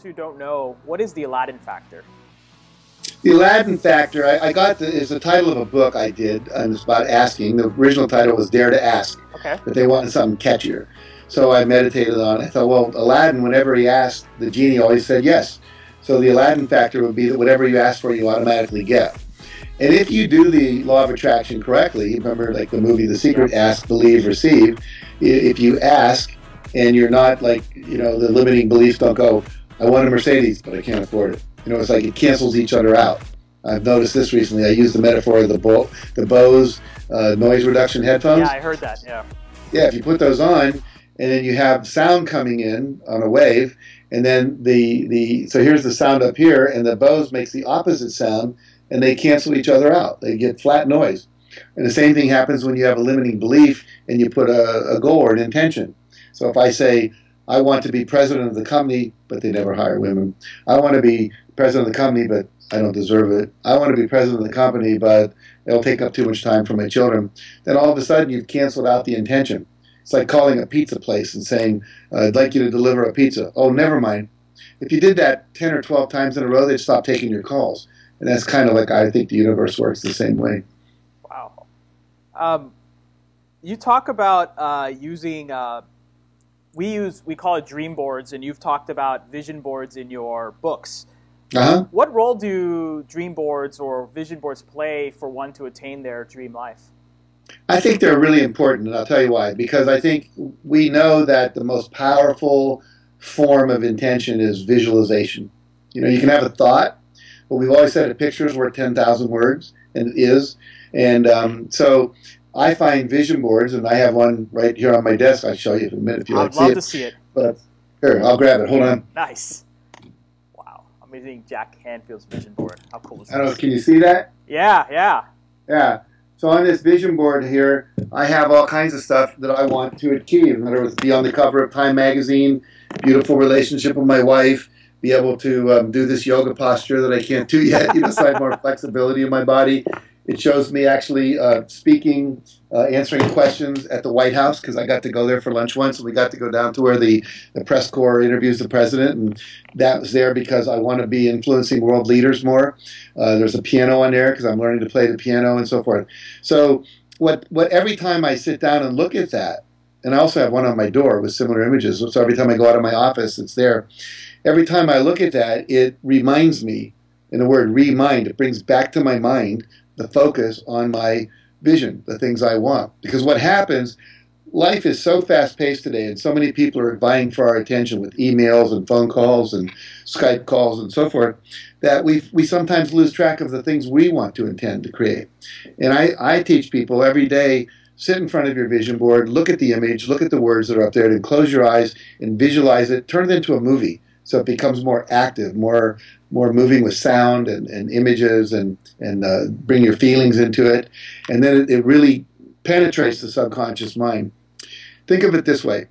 who don't know, what is the Aladdin Factor? The Aladdin Factor, I got is the title of a book I did, and it's about asking. The original title was Dare to Ask, Okay. but they wanted something catchier. So I meditated on it. I thought, well, Aladdin, whenever he asked, the genie always said yes. So the Aladdin Factor would be that whatever you ask for, you automatically get. And if you do the law of attraction correctly, remember like the movie The Secret, ask, believe, receive. If you ask and you're not like, the limiting beliefs don't go, I want a Mercedes, but I can't afford it. It's like it cancels each other out. I've noticed this recently. I used the metaphor of the Bose noise reduction headphones. Yeah, I heard that, yeah. Yeah, if you put those on, and then you have sound coming in on a wave, and then so here's the sound up here, and the Bose makes the opposite sound, and they cancel each other out. They get flat noise. And the same thing happens when you have a limiting belief and you put a goal or an intention. So if I say, I want to be president of the company, but they never hire women. I want to be president of the company, but I don't deserve it. I want to be president of the company, but it'll take up too much time for my children. Then all of a sudden you've canceled out the intention. It's like calling a pizza place and saying, I'd like you to deliver a pizza. Oh, never mind. If you did that 10 or 12 times in a row, they'd stop taking your calls. And that's kind of like I think the universe works the same way. Wow. You talk about using, we call it Dreamboards, and you've talked about vision boards in your books. Uh-huh. What role do dream boards or vision boards play for one to attain their dream life? I think they're really important, and I'll tell you why. Because I think we know that the most powerful form of intention is visualization. You can have a thought, but we've always said a picture is worth 10,000 words, and it is. And so I find vision boards, and I have one right here on my desk. I'll show you in a minute if you like to see it. I'd love to see it. But here, I'll grab it. Hold on. Nice. I'm using Jack Canfield's vision board. How cool is this? I don't know. Can you see that? Yeah, yeah. Yeah. So on this vision board here, I have all kinds of stuff that I want to achieve. In other words, be on the cover of Time magazine, beautiful relationship with my wife, be able to do this yoga posture that I can't do yet, so I have more flexibility in my body. It shows me actually speaking, answering questions at the White House, because I got to go there for lunch once, and we got to go down to where the press corps interviews the president, and that was there because I want to be influencing world leaders more. There's a piano on there because I'm learning to play the piano and so forth. So what every time I sit down and look at that, and I also have one on my door with similar images, so every time I go out of my office, it's there. Every time I look at that, it reminds me, in the word remind, it brings back to my mind the focus on my vision, the things I want. Because what happens, life is so fast-paced today, and so many people are vying for our attention with emails and phone calls and Skype calls and so forth, that we sometimes lose track of the things we want to intend to create. And I teach people every day, sit in front of your vision board, look at the image, look at the words that are up there, and close your eyes and visualize it, turn it into a movie. So it becomes more active, more moving with sound and images, and bring your feelings into it. And then it really penetrates the subconscious mind. Think of it this way.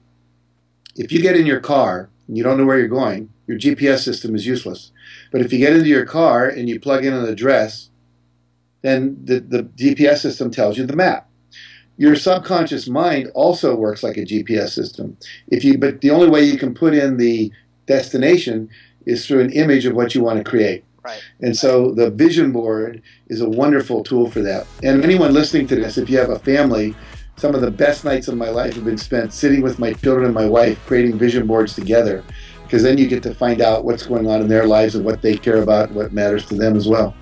If you get in your car and you don't know where you're going, your GPS system is useless. But if you get into your car and you plug in an address, then the GPS system tells you the map. Your subconscious mind also works like a GPS system. But the only way you can put in the destination is through an image of what you want to create. Right. And so the vision board is a wonderful tool for that. And anyone listening to this, if you have a family, some of the best nights of my life have been spent sitting with my children and my wife creating vision boards together, because then you get to find out what's going on in their lives and what they care about and what matters to them as well.